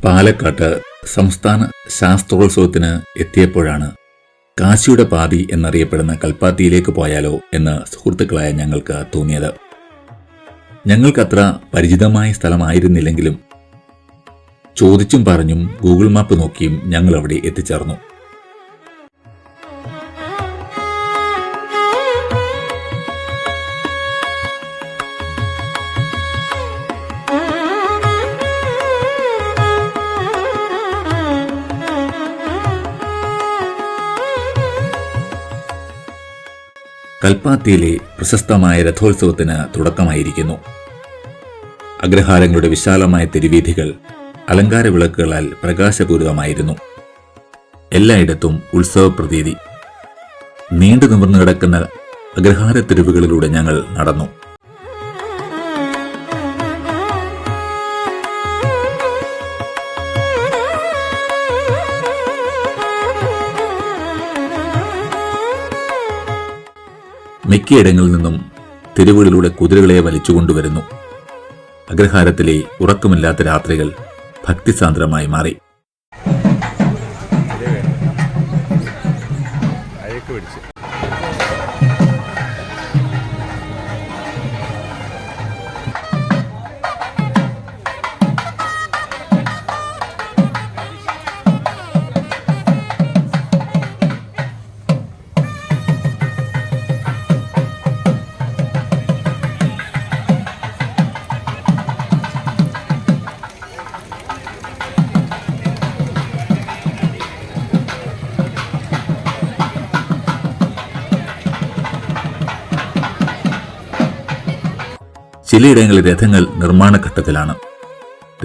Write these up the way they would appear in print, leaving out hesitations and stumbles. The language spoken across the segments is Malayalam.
പാലക്കാട്ട് സംസ്ഥാന ശാസ്ത്രോത്സവത്തിന് എത്തിയപ്പോഴാണ് കാശിയുടെ പാതി എന്നറിയപ്പെടുന്ന കൽപ്പാത്തിയിലേക്ക് പോയാലോ എന്ന് സുഹൃത്തുക്കളായ ഞങ്ങൾക്ക് തോന്നിയത്. ഞങ്ങൾക്കത്ര പരിചിതമായ സ്ഥലമായിരുന്നില്ലെങ്കിലും ചോദിച്ചും പറഞ്ഞും ഗൂഗിൾ മാപ്പ് നോക്കിയും ഞങ്ങൾ അവിടെ എത്തിച്ചേർന്നു. കൽപ്പാത്തിയിലെ പ്രശസ്തമായ രഥോത്സവത്തിന് തുടക്കമായിരിക്കുന്നു. അഗ്രഹാരങ്ങളുടെ വിശാലമായ തെരുവീഥികൾ അലങ്കാര വിളക്കുകളാൽ പ്രകാശപൂരിതമായിരുന്നു. എല്ലായിടത്തും ഉത്സവപ്രതീതി. നീണ്ടു നിവർന്നു കിടക്കുന്ന അഗ്രഹാര തെരുവുകളിലൂടെ ഞങ്ങൾ നടന്നു. മിക്കയിടങ്ങളിൽ നിന്നും തെരുവുകളിലൂടെ കുതിരകളെ വലിച്ചുകൊണ്ടുവരുന്നു. അഗ്രഹാരത്തിലെ ഉറക്കമില്ലാത്ത രാത്രികൾ ഭക്തിസാന്ദ്രമായി മാറി. ചിലയിടങ്ങളിൽ രഥങ്ങൾ നിർമ്മാണ ഘട്ടത്തിലാണ്.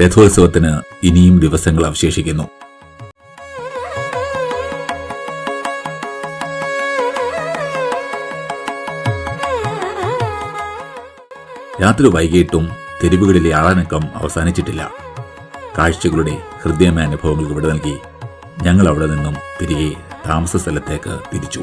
രഥോത്സവത്തിന് ഇനിയും ദിവസങ്ങൾ അവശേഷിക്കുന്നു. രാത്രി വൈകിട്ടും തെരുവുകളിലെ ആളനക്കം അവസാനിച്ചിട്ടില്ല. കാഴ്ചകളുടെ ഹൃദയമായ അനുഭവങ്ങൾക്ക് വിട നൽകി ഞങ്ങൾ അവിടെ നിന്നും തിരികെ താമസ സ്ഥലത്തേക്ക് തിരിച്ചു.